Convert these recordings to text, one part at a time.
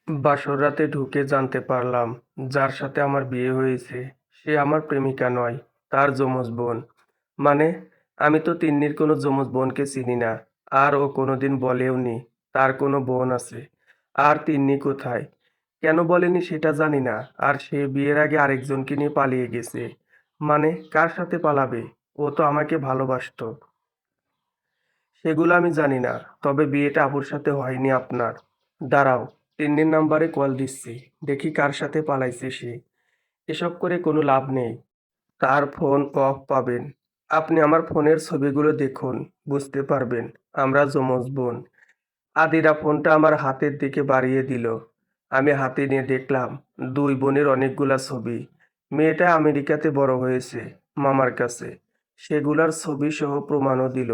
বাসর রাতে ঢুকে জানতে পারলাম যার সাথে আমার বিয়ে হয়েছে সে আমার প্রেমিকা নয়, তার যমজ বোন। মানে, আমি তো তিন্নির কোনো যমজ বোনকে চিনি না। আর ও কোনোদিন বলেওনি তার কোনো বোন আছে। আর তিন্নি কোথায়, কেন বলেনি সেটা জানি না। আর সে বিয়ের আগে আরেকজনকে নিয়ে পালিয়ে গেছে। মানে, কার সাথে পালাবে? ও তো আমাকে ভালোবাসতো। সেগুলো আমি জানি না। তবে বিয়েটা আবুর সাথে হয়নি আপনার। দাঁড়াও, তিন্নির নাম্বারে কল দিচ্ছি, দেখি কার সাথে পালাইছে সে। এসব করে কোনো লাভ নেই। তার ফোন অফ পাবেন। আপনি আমার ফোনের ছবিগুলো দেখুন, বুঝতে পারবেন আমরা যমজ বোন। আদিরা ফোনটা আমার হাতের দিকে বাড়িয়ে দিল। আমি হাতে নিয়ে দেখলাম দুই বোনের অনেকগুলা ছবি। মেয়েটা আমেরিকাতে বড় হয়েছে, মামার কাছে। সেগুলার ছবি সহ প্রমাণও দিল।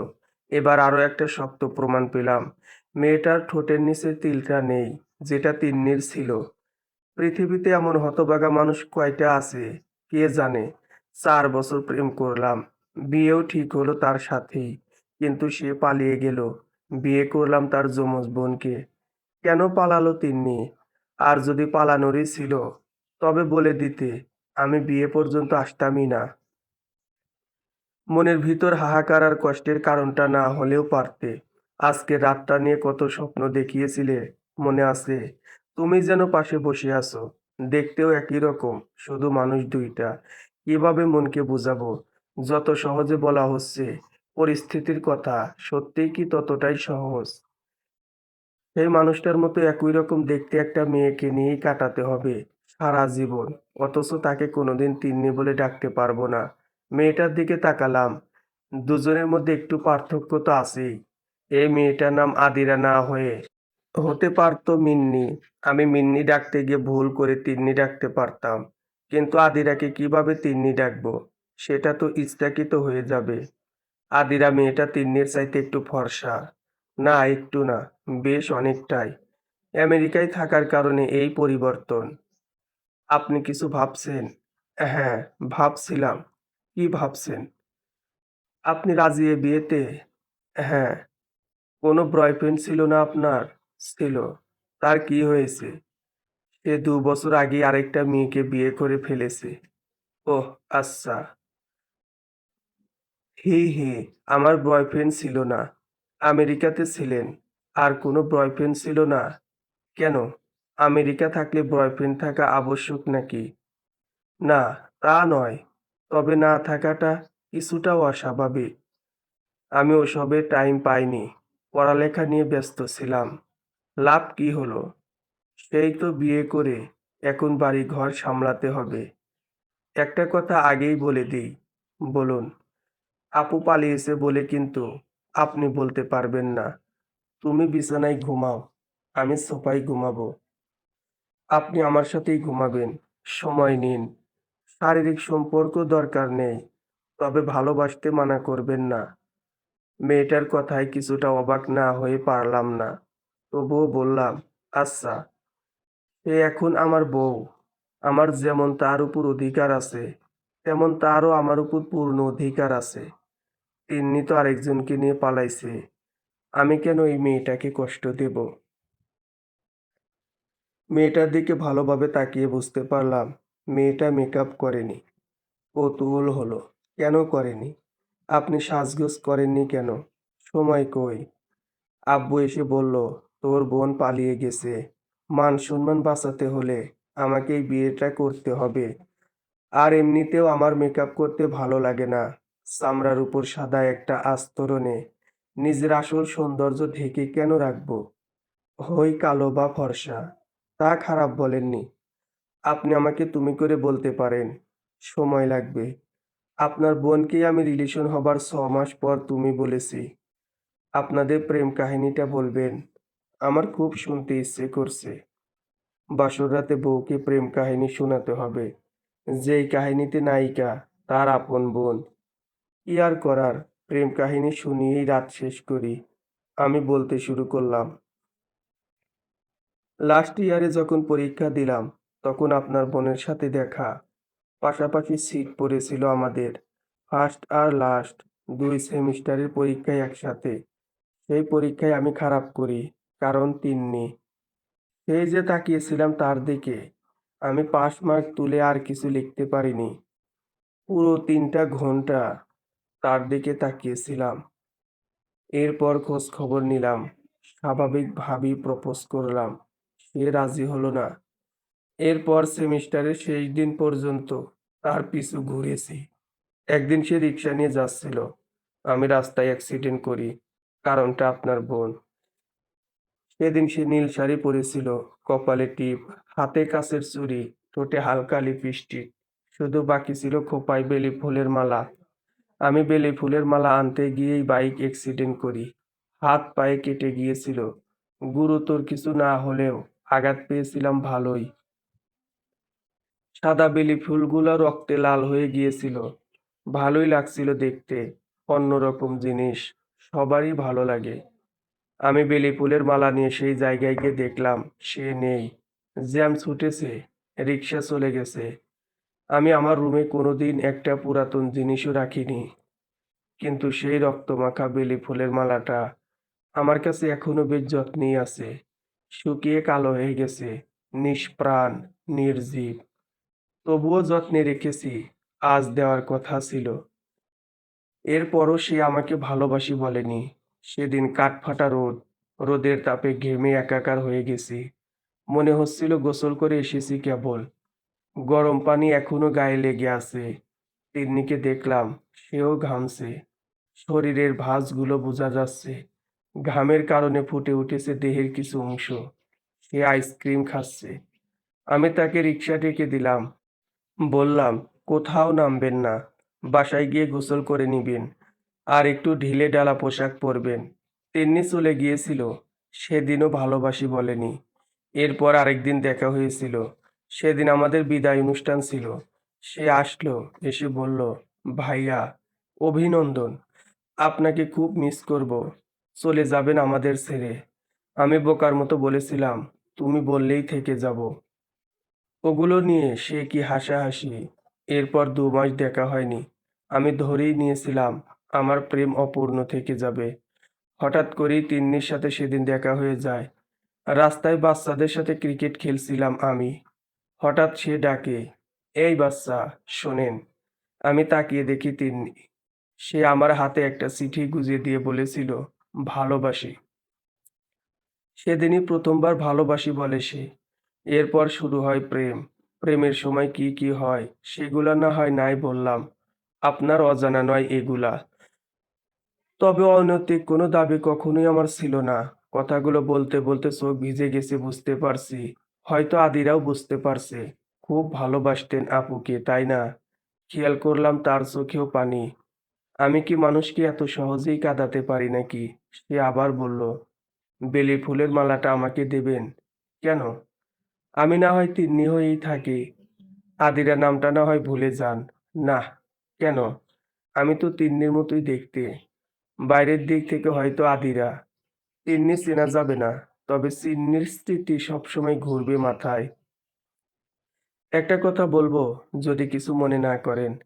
এবার আরো একটা শক্ত প্রমাণ পেলাম। মেয়েটার ঠোঁটের নিচে তিলটা নেই, যেটা তিন্নির ছিল। পৃথিবীতে এমন হতভাগা মানুষ কয়টা আছে কে জানে। 4 বছর প্রেম করলাম, বিয়েও ঠিক হলো তার সাথেই, কিন্তু সে পালিয়ে গেল। বিয়ে করলাম তার যমজ বোনকে। কেন পালালো তিন্নি? আর যদি পালানোরই ছিল, তবে বলে দিতে, আমি বিয়ে পর্যন্ত আসতামই না। মনের ভিতর হাহাকার আর কষ্টের কারণটা না হলেও পারতে। আজকে রাতটা নিয়ে কত স্বপ্ন দেখিয়েছিলে, মনে আছে? তুমি যেন পাশে বসে আছো, দেখতেও একই রকম, শুধু মানুষ দুইটা। কিভাবে মনকে বোঝাবো? যত সহজে বলা হচ্ছে পরিস্থিতির কথা, সত্যিই কি ততটাই সহজ? সেই মানুষটার মতো একই রকম দেখতে একটা মেয়েকে নিয়েই কাটাতে হবে সারা জীবন, অথচ তাকে কোনোদিন তিন্নি বলে ডাকতে পারবো না। মেয়েটার দিকে তাকালাম, দুজনের মধ্যে একটু পার্থক্য তো আছেই। এই মেয়েটার নাম আদিরা না হয়ে হতে পারতো মিন্নি। আমি মিন্নি ডাকতে গিয়ে ভুল করে তিন্নি ডাকতে পারতাম, কিন্তু আদিরাকে কিভাবে তিন্নি ডাকবো? সেটা তো ইচ্ছাকৃত হয়ে যাবে। আদিরা মেয়েটা তিন্নির চাইতে একটু ফর্সা। না, একটু না, বেশ অনেকটাই। আমেরিকায় থাকার কারণে এই পরিবর্তন। আপনি কিছু ভাবছেন? হ্যাঁ, ভাবছিলাম। কি ভাবছেন? আপনি রাজি এ বিয়েতে? হ্যাঁ। কোনো বয়ফ্রেন্ড ছিল না আপনার? ছিল। তার কি হয়েছে? সে 2 বছর আগে আরেকটা মেয়েকে বিয়ে করে ফেলেছে। ওহ, আচ্ছা। হি হি, আমার বয়ফ্রেন্ড ছিল না। আমেরিকাতে ছিলেন। আর কোনো বয়ফ্রেন্ড ছিল না? কেন? আমেরিকা থাকলে বয়ফ্রেন্ড থাকা আবশ্যক নাকি? না, তা নয়। তবে না থাকাটা কিছুটা অস্বাভাবিক। আমি ওসবে টাইম পাইনি। পড়ালেখা নিয়ে ব্যস্ত ছিলাম। লাভ কি হলো? সেই তো বিয়ে করে এখন বাড়ি ঘর সামলাতে হবে। একটা কথা আগেই বলে দিই। বলুন। আপু পালিয়েছে বলে কিন্তু আপনি বলতে পারবেন না। তুমি বিছানায় ঘুমাও, আমি সোফায় ঘুমাবো। আপনি আমার সাথেই ঘুমাবেন। সময় নিন। শারীরিক সম্পর্ক দরকার নেই, তবে ভালোবাসতে মানা করবেন না। মেয়েটার কথায় কিছুটা অবাক না হয়ে পারলাম না। তবুও বললাম, আচ্ছা। সে এখন আমার বউ। আমার যেমন তার উপর অধিকার আছে, তেমন তারও আমার উপর পূর্ণ অধিকার আছে। তিন্নি তো আরেকজনকে নিয়ে পালাইছে। আমি কেন এই মেয়েটাকে কষ্ট দেব? মেয়েটার দিকে ভালোভাবে তাকিয়ে বুঝতে পারলাম মেয়েটা মেকআপ করেনি। কৌতূহল হলো, কেন করেনি? আপনি সাজগোজ করেননি কেন? সময় কই? আব্বু এসে বলল, তোর বোন পালিয়ে গেছে। মান সম্মান বাঁচাতে হলে আমাকে এই বিয়েটা করতে হবে। আর এমনিতেও আমার মেকআপ করতে ভালো লাগে না। চামড়ার উপর সাদা একটা আস্তরণে নিজের আসল সৌন্দর্য ঢেকে কেন রাখবো? হই কালো বা ফর্সা, তা খারাপ বলেননি। আপনি আমাকে তুমি করে বলতে পারেন। সময় লাগবে। আপনার বোনকেই আমি রিলেশন হবার 6 মাস পর তুমি বলেছি। আপনাদের প্রেম কাহিনীটা বলবেন। আমার খুব শুনতে ইচ্ছে করছে। বাসর রাতে বউকে প্রেম কাহিনী শোনাতে হবে, যেই কাহিনীতে নায়িকা তার আপন বোন। কি আর করার, প্রেম কাহিনী শুনিয়েই রাত শেষ করি। আমি বলতে শুরু করলাম। লাস্ট ইয়ারে যখন পরীক্ষা দিলাম, তখন আপনার বোনের সাথে দেখা। পাশাপাশি সিট পড়েছিল আমাদের। ফার্স্ট আর লাস্ট, 2 সেমিস্টারের পরীক্ষায় একসাথে। সেই পরীক্ষায় আমি খারাপ করি, কারণ তিন্নি। সেই যে তাকিয়েছিলাম তার দিকে। আমি পাস মার্ক তুলে আর কিছু লিখতে পারিনি। পুরো ৩টা ঘন্টা তার দিকে তাকিয়েছিলাম। এরপর খোঁজ খবর নিলাম। স্বাভাবিকভাবেই প্রপোজ করলাম। সে রাজি হলো না। এরপর সেমিস্টারের শেষ দিন পর্যন্ত তার পিছু ঘুরেছি। একদিন সে রিক্সা নিয়ে যাচ্ছিল। আমি রাস্তায় অ্যাক্সিডেন্ট করি। কারণটা আপনার বোন। সেদিন সে নীল শাড়ি পরেছিল, কপালে টিপ, হাতে কাচের চুড়ি, ঠোঁটে হালকা লিপস্টিক। শুধু বাকি ছিল খোঁপায় বেলি ফুলের মালা। আমি বেলি ফুলের মালা আনতে গিয়েই বাইক অ্যাক্সিডেন্ট করি। হাত পায়ে কেটে গিয়েছিল। গুরুতর কিছু না হলেও আঘাত পেয়েছিলাম ভালোই। সাদা বেলি ফুলগুলো রক্তে লাল হয়ে গিয়েছিল। ভালোই লাগছিল দেখতে। অন্যরকম জিনিস। সবারই ভালো লাগে। আমি বেলি ফুলের মালা নিয়ে সেই জায়গায় গিয়ে দেখলাম সে নেই। জ্যাম ছুটেছে। রিক্সা চলে গেছে। আমি আমার রুমে কোনোদিন একটা পুরাতন জিনিসও রাখিনি। কিন্তু সেই রক্তমাখা বেলি ফুলের মালাটা আমার কাছে এখনো বেশ যত্নেই আছে। শুকিয়ে কালো হয়ে গেছে। নিষ্প্রাণ, নির্জীব। তবুও যত্নে রেখেছি। আজ দেওয়ার কথা ছিল। এরপরও সে আমাকে ভালোবাসি বলেনি। সেদিন কাঠফাটা রোদ। রোদের তাপে ঘেমে একাকার হয়ে গেছি। মনে হচ্ছিল গোসল করে এসেছি কেবল। গরম পানি এখনো গায়ে লেগে আছে। তিন্নিকে দেখলাম, সেও ঘামছে। শরীরের ভাঁজগুলো বোঝা যাচ্ছে। ঘামের কারণে ফুটে উঠেছে দেহের কিছু অংশ। সে আইসক্রিম খাচ্ছে। আমি তাকে রিক্সা ডেকে দিলাম। বললাম, কোথাও নামবেন না। বাসায় গিয়ে গোসল করে নিবেন। আর একটু ঢিলে ঢালা পোশাক পরবেন। তিন্নি চলে গিয়েছিল। সেদিনও ভালোবাসি বলেনি। এরপর আরেকদিন দেখা হয়েছিল। সেদিন আমাদের বিদায় অনুষ্ঠান ছিল। সে আসলো, এসে বলল, ভাইয়া, অভিনন্দন। আপনাকে খুব মিস করব। চলে যাবেন আমাদের ছেড়ে। আমি বোকার মতো বলেছিলাম, তুমি বললেই থেকে যাব। ওগুলো নিয়ে সে কি হাসাহাসি। এরপর ২ মাস দেখা হয়নি। আমি ধরেই নিয়েছিলাম আমার প্রেম অপূর্ণ থেকে যাবে। হঠাৎ করেই তিন্নির সাথে সেদিন দেখা হয়ে যায়। রাস্তায় বাচ্চাদের সাথে ক্রিকেট খেলছিলাম আমি। হঠাৎ সে ডাকে, এই বাচ্চা, শোনেন। আমি তাকিয়ে দেখি তিন্নি। সে আমার হাতে একটা চিঠি গুঁজে দিয়ে বলেছিল, ভালোবাসি। সেদিনই প্রথমবার ভালোবাসি বলে সে। এরপর শুরু হয় প্রেম। প্রেমের সময় কি কি হয় সেগুলা না হয় নাই বললাম। আপনার অজানা নয় এগুলা। তবে অনৈতিক কোনো দাবি কখনোই আমার ছিল না। কথাগুলো বলতে বলতে চোখ ভিজে গেছে বুঝতে পারছি। হয়তো আদিরাও বুঝতে পারছে। খুব ভালোবাসতেন আপুকে, তাই না? খেয়াল করলাম তার চোখেও পানি। আমি কি মানুষকে এত সহজেই কাঁদাতে পারি নাকি? সে আবার বলল, বেলি ফুলের মালাটা আমাকে দেবেন। কেন? আমি না হয় তিন্নি হয়েই থাকি। আদিরা নামটা না হয় ভুলে যান। না। কেন? আমি তো তিন্নির মতোই দেখতে। বাইরের দিক থেকে হয়তো আদিরা। তিন্নি চেনা যাবে না। তবে চিন্নির স্মৃতি সবসময় ঘুরবে মাথায়। একটা কথা বলবো, যদি কিছু মনে না করেন।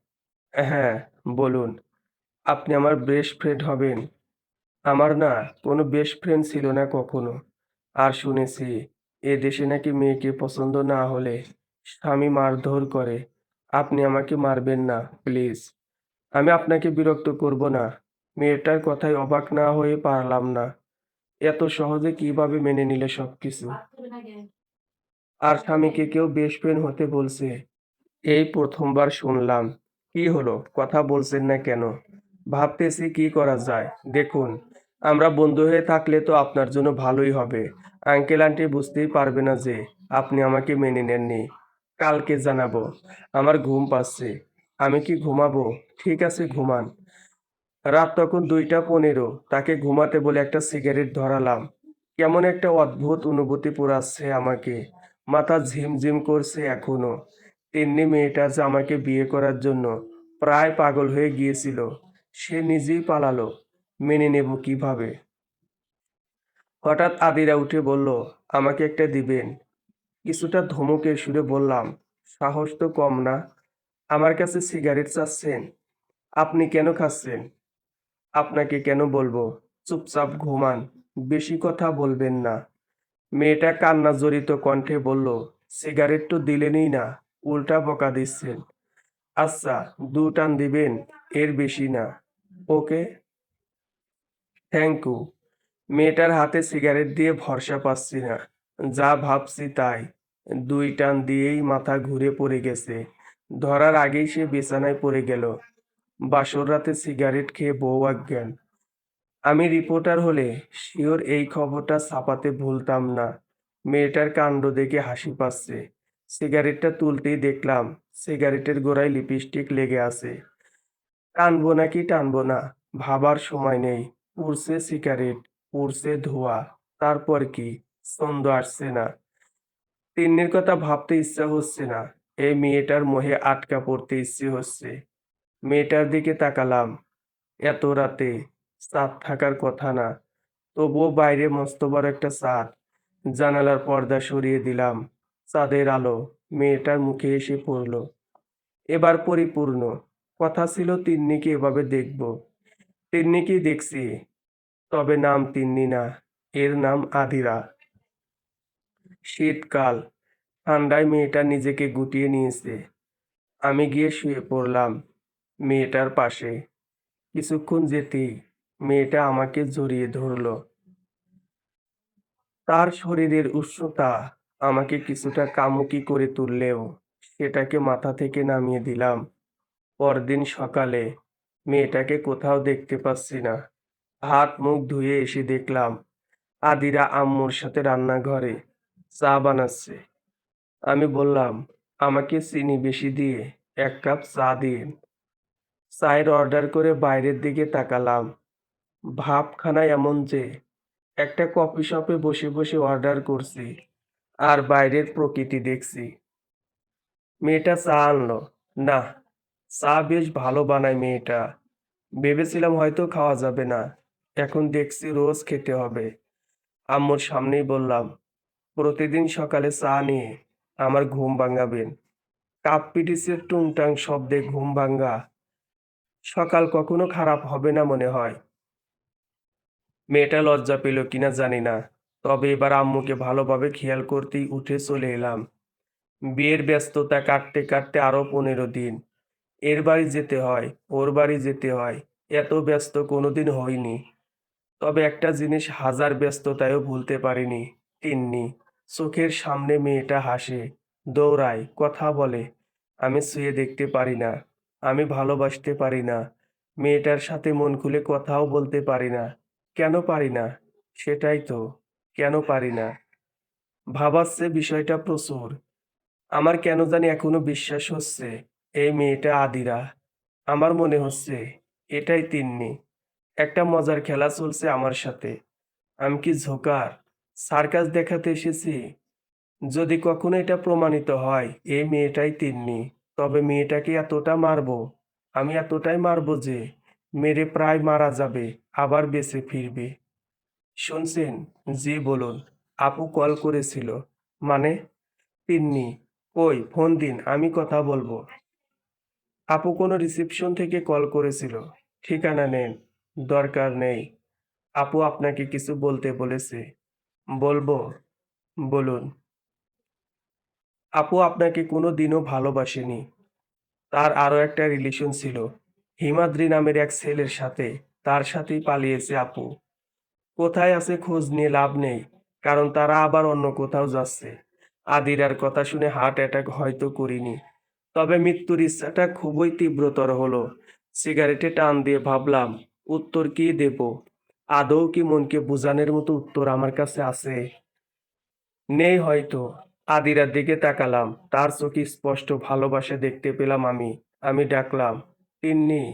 হ্যাঁ, বলুন। আপনি আমার বেস্ট ফ্রেন্ড হবেন। আমার না কোনো বেস্ট ফ্রেন্ড ছিল না কখনো। আর শুনেছি এ দেশে নাকি মেয়েকে পছন্দ না হলে স্বামী মারধর করে। আপনি আমাকে মারবেন না, প্লিজ। আমি আপনাকে বিরক্ত করব না। মেয়েটার কথায় অবাক না হয়ে পারলাম না। এত সহজে কিভাবে মেনে নিলে সবকিছু? আর স্বামীকে কেউ বেস্ট ফ্রেন্ড হতে বলছে? এই প্রথমবার শুনলাম। কি হলো, কথা বলছেন না কেন? ভাবতেছি কি করা যায়। দেখুন, আমরা বন্ধু হয়ে থাকলে তো আপনার জন্য ভালোই হবে। আঙ্কেল আন্টি বুঝতেই পারবে না যে আপনি আমাকে মেনে নেননি। কালকে জানাবো। আমার ঘুম পাচ্ছে। আমি কি ঘুমাবো? ঠিক আছে, ঘুমান। রাত তখন ২টা ১৫। তাকে ঘুমাতে বলে একটা সিগারেট ধরালাম। কেমন একটা অদ্ভুত অনুভূতি পোড়াচ্ছে আমাকে। মাথা ঝিমঝিম করছে এখনো। তিন্নি মেয়েটা যে আমাকে বিয়ে করার জন্য প্রায় পাগল হয়ে গিয়েছিল। সে নিজেই পালালো। মেনে নেব কিভাবে? হঠাৎ আদিরা উঠে বলল, আমাকে একটা দিবেন? কিছুটা ধমকের সুরে বললাম, সাহস তো কম না। আমার কাছে সিগারেট চাচ্ছেন? আপনি কেন খাচ্ছেন? আপনাকে কেন বলবো? চুপচাপ ঘুমান। বেশি কথা বলবেন না। মেয়েটা কান্না জড়িত কণ্ঠে বলল, সিগারেট তো দিলেনই না, উল্টা বকা দিচ্ছেন। আচ্ছা, 2 টান দিবেন, এর বেশি না। ওকে, থ্যাংক ইউ। মেয়েটার হাতে সিগারেট দিয়ে ভরসা পাচ্ছি না। যা ভাবছি তাই। 2 টান দিয়েই মাথা ঘুরে পড়ে গেছে। ধরার আগেই সে বিছানায় পড়ে গেল। বাসর রাতে সিগারেট খেয়ে বউ অজ্ঞান। আমি রিপোর্টার হলে শিওর এই খবরটা ছাপাতে ভুলতাম না। মেয়েটার কাণ্ড দেখে হাসি পাচ্ছে। সিগারেটটা তুলতেই দেখলাম সিগারেটের গোড়ায় লিপস্টিক লেগে আছে। টানবো নাকি টানবো না ভাবার সময় নেই। পুড়ছে সিগারেট, পুড়ছে ধোঁয়া। তারপর কি? ছন্দ আসছে না। তিন্নির কথা ভাবতে ইচ্ছা হচ্ছে না। এই মেয়েটার মোহে আটকা পড়তে ইচ্ছে হচ্ছে। মেয়েটার দিকে তাকালাম। এত রাতে চাঁদ থাকার কথা না, তবুও বাইরে মস্ত বড় একটা চাঁদ। জানালার পর্দা সরিয়ে দিলাম। চাঁদের আলো মেয়েটার মুখে এসে পড়ল। এবার পরিপূর্ণ। কথা ছিল তিন্নিকে এভাবে দেখব। তিন্নিকেই দেখছি, তবে নাম তিন্নি না, এর নাম আদিরা। শীতকাল, ঠান্ডায় মেয়েটা নিজেকে গুটিয়ে নিয়েছে। আমি গিয়ে শুয়ে পড়লাম মেয়েটার পাশে। কিছুক্ষণ যেতেই মেয়েটা আমাকে জড়িয়ে ধরল। তার শরীরের উষ্ণতা আমাকে কিছুটা কামুকি করে তুললেও সেটাকে মাথা থেকে নামিয়ে দিলাম। পরদিন সকালে মেয়েটাকে কোথাও দেখতে পাচ্ছি না। হাত মুখ ধুয়ে এসে দেখলাম আদিরা আম্মুর সাথে রান্নাঘরে চা বানাচ্ছে। আমি বললাম, আমাকে চিনি বেশি দিয়ে 1 কাপ চা দিন। চায়ের অর্ডার করে বাইরের দিকে তাকালাম। ভাবখানা এমন যে একটা কফি শপে বসে বসে অর্ডার করছি আর বাইরের প্রকৃতি দেখছি। মেয়েটা চা আনলো। না, চা বেশ ভালো বানায় মেয়েটা। ভেবেছিলাম হয়তো খাওয়া যাবে না, এখন দেখছি রোজ খেতে হবে। আম্মুর সামনেই বললাম, প্রতিদিন সকালে চা নিয়ে আমার ঘুম ভাঙাবেন। কাপ পিটিসের টুংটাং শব্দে ঘুম ভাঙা সকাল কখনো খারাপ হবে না মনে হয়। মেয়েটা লজ্জা পেল কিনা জানি না, তবে এবার আম্মুকে ভালোভাবে খেয়াল করতেই উঠে চলে এলাম। বিয়ের ব্যস্ততা কাটতে কাটতে আরো 15 দিন। এর বাড়ি যেতে হয়, ওর বাড়ি যেতে হয়। এত ব্যস্ত কোনোদিন হইনি। তবে একটা জিনিস হাজার ব্যস্ততায়ও ভুলতে পারিনি, তিন্নি। চোখের সামনে মেয়েটা হাসে, দৌড়ায়, কথা বলে। আমি ছুঁয়ে দেখতে পারি না, আমি ভালোবাসতে পারি না। মেয়েটার সাথে মন খুলে কথাও বলতে পারি না। কেন পারি না? সেটাই তো, কেন পারি না? ভাবাচ্ছে বিষয়টা প্রচুর। আমার কেন জানি এখনো বিশ্বাস হচ্ছে এই মেয়েটা আদিরা। আমার মনে হচ্ছে এটাই তিন্নি। একটা মজার খেলা চলছে আমার সাথে। আমি কি জোকার? সার্কাস দেখাতে এসেছি? যদি কখনো এটা প্রমাণিত হয় এই মেয়েটাই তিন্নি, তবে মেয়েটাকে এতটা মারবো, আমি এতটাই মারবো যে মেরে প্রায় মারা যাবে, আবার বেঁচে ফিরবে। শুনছেন? জি বলুন। আপু কল করেছিল। মানে? তিন্নি, কই ফোন দিন, আমি কথা বলবো। আপু কোনো রিসিপশন থেকে কল করেছিল। ঠিকানা নেন। দরকার নেই। আপু আপনাকে কিছু বলতে বলেছে। বলবো? বলুন। আপু আপনাকে কোনো দিনও ভালোবাসেনি। তার আরো একটা রিলেশন ছিল হিমাদ্রি নামের এক ছেলের সাথে। তার সাথেই পালিয়েছে আপু। কোথায় আছে খোঁজ নিয়ে লাভ নেই, কারণ তারা আবার অন্য কোথাও যাচ্ছে। আদিরার কথা শুনে হার্ট অ্যাটাক হয়তো করিনি, তবে মৃত্যুর ইচ্ছাটা খুবই তীব্রতর হলো। সিগারেটে টান দিয়ে ভাবলাম, উত্তর কি দেব? আদৌ কি মনকে বোঝানোর মতো উত্তর আমার কাছে আছে? নেই হয়তো। আদিরার দিকে তাকালাম, তার চোখে স্পষ্ট ভালোবাসা দেখতে পেলাম আমি। আমি ডাকলাম, তিন্নি।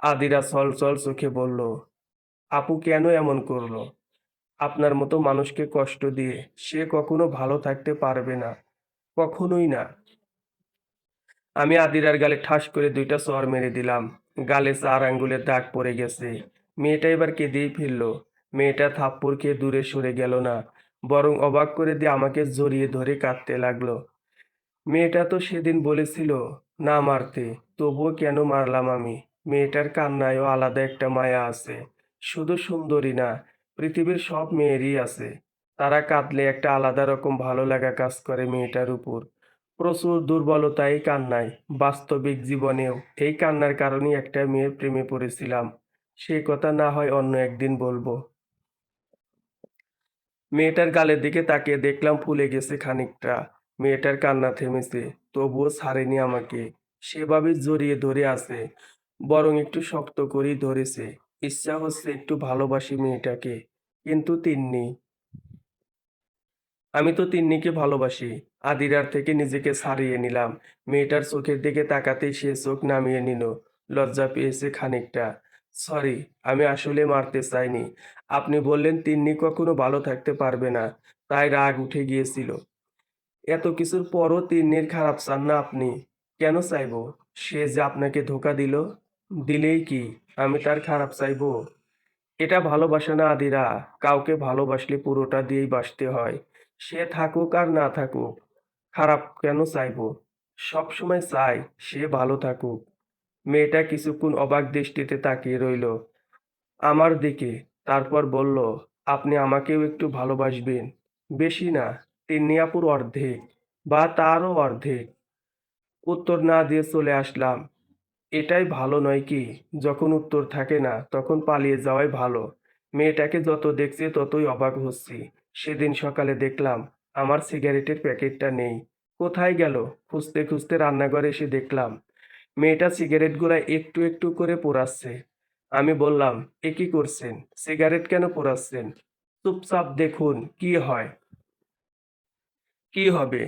আদিরা ছলছল চোখে বলল, আপু কেন এমন করলো? আপনার মতো মানুষকে কষ্ট দিয়ে সে কখনো ভালো থাকতে পারবে না, কখনোই না। আমি আদিরার গালে ঠাস করে 2টা চড় মেরে দিলাম। গালে 4 আঙ্গুলের দাগ পড়ে গেছে। মেয়েটা এবার কেঁদেই ফেলল। মেয়েটা থাপ্পড় খেয়ে দূরে সরে গেল না, বরং অবাক করে দিয়ে আমাকে জড়িয়ে ধরে কাঁদতে লাগলো। মেয়েটা তো সেদিন বলেছিল না মারতে, তবুও কেন মারলাম আমি? মেয়েটার কান্নায়ও আলাদা একটা মায়া আছে। শুধু সুন্দরী না, পৃথিবীর সব মেয়েরই আছে। তারা কাঁদলে একটা আলাদা রকম ভালো লাগা কাজ করে মেয়েটার উপর। প্রচুর দুর্বলতা এই কান্নায়। বাস্তবিক জীবনেও এই কান্নার কারণেই একটা মেয়ের প্রেমে পড়েছিলাম। সে কথা না হয় অন্য একদিন বলবো। মেয়েটার গালের দিকে তাকিয়ে দেখলাম ফুলে গেছে খানিকটা। মেয়েটার কান্না থেমেছে, তবুও ছাড়েনি আমাকে। সেভাবে জড়িয়ে ধরে আছে, বরং একটু শক্ত করেই ধরেছে। ইচ্ছা হচ্ছে একটু ভালোবাসি মেয়েটাকে, কিন্তু তিন্নি। আমি তো তিন্নিকে ভালোবাসি। আদিরার থেকে নিজেকে ছাড়িয়ে নিলাম। মেয়েটার চোখের দিকে তাকাতেই সে চোখ নামিয়ে নিল। লজ্জা পেয়েছে খানিকটা। সরি, আমি আসলে মারতে চাইনি। আপনি বললেন তিন্নি কখনো ভালো থাকতে পারবে না, তাই রাগ উঠে গিয়েছিল। এত কিছুর পরও তিন্নির খারাপ চান না আপনি? কেন চাইবো? সে যে আপনাকে ধোঁকা দিল। দিলেই কি আমি তার খারাপ চাইবো? এটা ভালোবাসা না আদিরা। কাউকে ভালোবাসলে পুরোটা দিয়েই বাসতে হয়। সে থাকুক আর না থাকুক, খারাপ কেন চাইবো? সবসময় চাই সে ভালো থাকুক। মেয়েটা কিছুক্ষণ অবাক দৃষ্টিতে তাকিয়ে রইল আমার দিকে, তারপর বলল, আপনি আমাকেও একটু ভালোবাসবেন। বেশি না, তিন্নি আপুর অর্ধেক বা তারও অর্ধেক। উত্তর না দিয়ে চলে আসলাম। এটাই ভালো নয় কি? যখন উত্তর থাকে না তখন পালিয়ে যাওয়াই ভালো। মেয়েটাকে যত দেখছি ততই অবাক হচ্ছি। সেদিন সকালে দেখলাম আমার সিগারেটের প্যাকেটটা নেই। কোথায় গেল? খুঁজতে খুঁজতে রান্নাঘরে এসে দেখলাম মেয়েটা সিগারেটগুলা একটু একটু করে পোড়াচ্ছে। আমি বললাম, এ কি করছেন? সিগারেট কেন পোড়াচ্ছেন? চুপচাপ দেখুন কি হয়। কি হবে?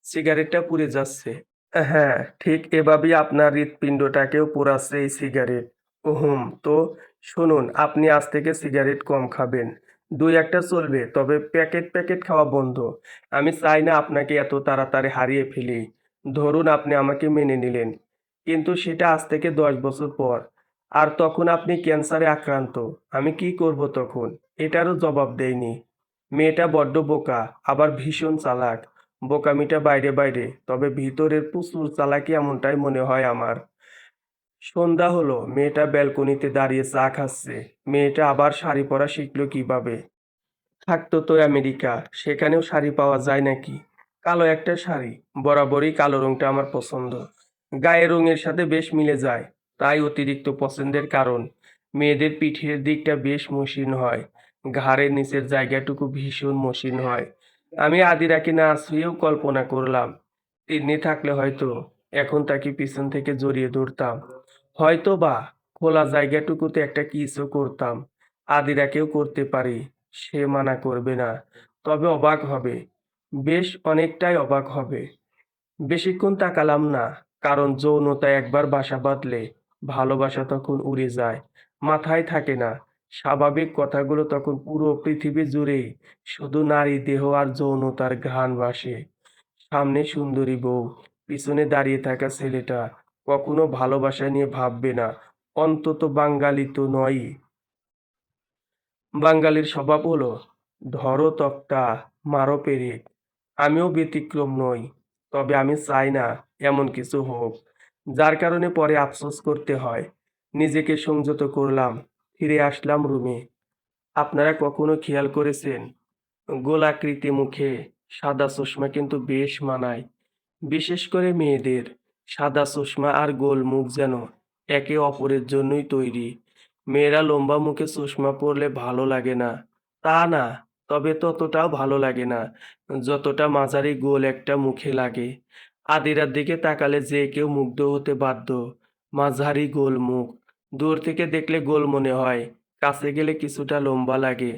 সিগারেটটা পুড়ে যাচ্ছে। হ্যাঁ, ঠিক এভাবেই আপনার হৃৎপিণ্ডটাকেও পোড়াচ্ছে এই সিগারেট। হুম, তো শুনুন, আপনি আজ থেকে সিগারেট কম খাবেন। ২-১টা চলবে, তবে প্যাকেট প্যাকেট খাওয়া বন্ধ। আমি চাই না আপনাকে এত তাড়াতাড়ি হারিয়ে ফেলি। ধরুন আপনি আমাকে মেনে নিলেন, কিন্তু সেটা আজ থেকে ১০ বছর পর। আর তখন আপনি ক্যান্সারে আক্রান্ত। আমি কি করব তখন? এটারও জবাব দেইনি। মেয়েটা বড্ড বোকা, আবার ভীষণ চালাক। বোকামিটা বাইরে বাইরে, তবে ভিতরের প্রচুর চালাকি, এমনটাই মনে হয় আমার। সন্ধ্যা হলো, মেয়েটা ব্যালকনিতে দাঁড়িয়ে চা খাচ্ছে। মেয়েটা আবার শাড়ি পরা শিখলো কিভাবে? থাকতো তো আমেরিকা, সেখানেও শাড়ি পাওয়া যায় নাকি? কালো একটা শাড়ি, বরাবরই কালো রংটা আমার পছন্দ। গায়ের রঙের সাথে বেশ মিলে যায়, তাই অতিরিক্ত পছন্দের কারণ। মেয়েদের পিঠের দিকটা বেশ মসৃণ হয়, ঘাড়ের নিচের জায়গাটুকু ভীষণ মসৃণ হয়। আমি আদিরাকে না ছুঁয়েও কল্পনা করলাম, তিন্নি থাকলে হয়তো এখন তাকে পিছন থেকে জড়িয়ে ধরতাম। হয়তো বা খোলা জায়গাটুকুতে একটা কিসও করতাম। আদিরাকেও করতে পারি, সে মানা করবে না। তবে অবাক হবে, বেশ অনেকটাই অবাক হবে। বেশিক্ষণ তাকালাম না, কারণ যৌনতা একবার বাসা বাঁধলে ভালোবাসা তখন উড়ে যায়, মাথায় থাকে না। স্বাভাবিক কথাগুলো তখন পুরো পৃথিবী জুড়েই শুধু নারী দেহ আর যৌনতার ঘ্রাণ ভাসে। সামনে সুন্দরী বউ, পিছনে দাঁড়িয়ে থাকা ছেলেটা কখনো ভালোবাসা নিয়ে ভাববে না। অন্তত বাঙালি তো নয়ই। বাঙালির স্বভাব হলো ধরো তক্তা, মারো পেরেক। আমিও ব্যতিক্রম নই। তবে আমি চাই না এমন কিছু হোক, যার কারণে পরে আফসোস করতে হয়। নিজেকে সংযত করলাম, ফিরে আসলাম রুমে। আপনারা কখনো খেয়াল করেছেন, গোলাকৃতি মুখে সাদা চশমা কিন্তু বেশ মানায়, বিশেষ করে মেয়েদের। সাদা চশমা আর গোল মুখ যেন একে অপরের জন্যই তৈরি। মেয়েরা লম্বা মুখে চশমা পরলে ভালো লাগে না, তা না, তবে ততটাও ভালো লাগে না যতটা মাঝারি গোল একটা মুখে লাগে। আদিরার দিকে তাকালে যে কেউ মুগ্ধ হতে বাধ্য। মাঝারি গোল মুখ, দূর থেকে দেখলে গোল মনে হয়, কাছে গেলে কিছুটা লম্বা লাগে।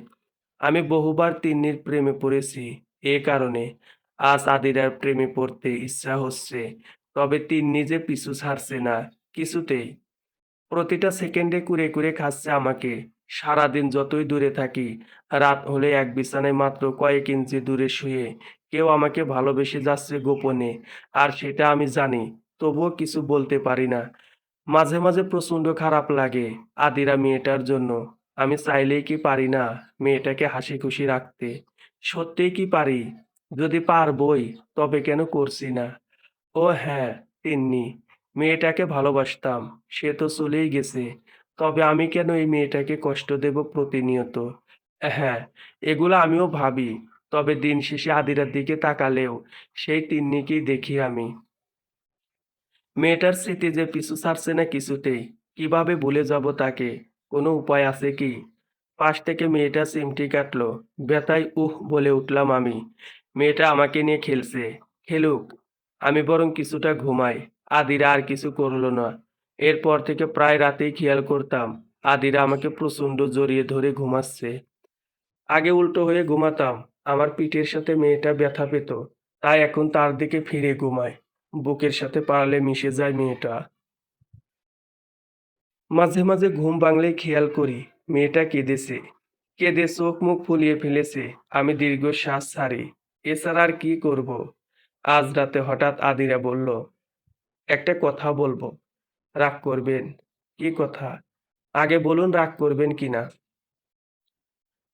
আমি বহুবার তিন্নির প্রেমে পড়েছি এ কারণে। আজ আদিরার প্রেমে পড়তে ইচ্ছা হচ্ছে, তবে তিন্নি যে পিছু ছাড়ছে না কিছুতেই। প্রতিটা সেকেন্ডে কুরে কুরে খাচ্ছে আমাকে। সারাদিন যতই দূরে থাকি, রাত হলে এক বিছানায় মাত্র কয়েক ইঞ্চি দূরে শুয়ে কেউ আমাকে ভালোবেসে যাচ্ছে গোপনে, আর সেটা আমি জানি, তবুও কিছু বলতে পারি না। মাঝে মাঝে প্রচন্ড খারাপ লাগে আদিরা মেয়েটার জন্য। আমি চাইলেই কি পারি না মেয়েটাকে হাসি খুশি রাখতে? সত্যিই কি পারি? যদি পারবই, তবে কেন করছি না? ও হ্যাঁ, তিন্নি। মেয়েটাকে ভালোবাসতাম, সে তো চলেই গেছে। তবে আমি কেন এই মেয়েটাকে কষ্ট দেব প্রতিনিয়ত? হ্যাঁ, এগুলো আমিও ভাবি। তবে দিন শেষে আদিরার দিকে তাকালেও সেই তিন্নিকেই দেখি আমি। মেয়েটার স্মৃতি যে পিছু ছাড়ছে না কিছুতেই। কিভাবে ভুলে যাব তাকে? কোনো উপায় আছে কি? পাশ থেকে মেয়েটা চিমটি কাটলো। ব্যথায় উহ বলে উঠলাম আমি। মেয়েটা আমাকে নিয়ে খেলছে। খেলুক। আমি বরং কিছুটা ঘুমাই। আদিরা আর কিছু করলো না। এরপর থেকে প্রায় রাতেই খেয়াল করতাম আদিরা আমাকে প্রচণ্ড জড়িয়ে ধরে ঘুমাচ্ছে। আগে উল্টো হয়ে ঘুমাতাম। আমার পিঠের সাথে মেয়েটা ব্যথা পেত। তাই এখন তার দিকে ফিরে ঘুমাই। বুকের সাথে পারলে মিশে যায় মেয়েটা। মাঝে মাঝে ঘুম ভাঙলেই খেয়াল করি মেয়েটা কেঁদেছে। কেঁদে চোখ মুখ ফুলিয়ে ফেলেছে। আমি দীর্ঘশ্বাস ছাড়ি। এছাড়া আর কি করব? আজ রাতে হঠাৎ আদিরা বলল, একটা কথা বলবো। রাগ করবেন? কি কথা? আগে বলুন রাগ করবেন কিনা।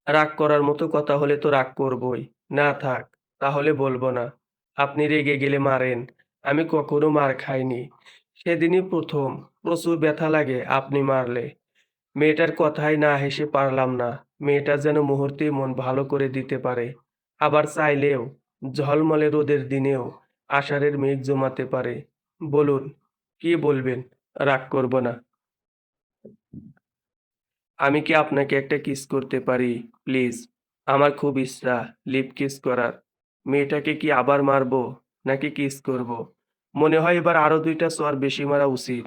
রাগ করার মতো কথা হলে তো রাগ করবই। না থাক, তাহলে বলবো না। আপনি রেগে গেলে মারেন। আমি কখনো মার খাইনি। সেদিনই প্রথম। প্রচুর ব্যথা লাগে আপনি মারলে। মেয়েটার কথায় না হেসে পারলাম না। মেয়েটা যেন মুহূর্তেই মন ভালো করে দিতে পারে। আবার চাইলেও ঝলমলে রোদের দিনেও আষাঢ়ের মেঘ জমাতে পারে। বলুন, কি বলবেন? রাগ করব না। আমি কি আপনাকে একটা কিস করতে পারি? প্লিজ। আমার খুব ইচ্ছা লিপ কিস করার। মেয়েটাকে কি আবার মারবো নাকি কিস করব? মনে হয় এবার আরো ২টা চড় বেশি মারা উচিত।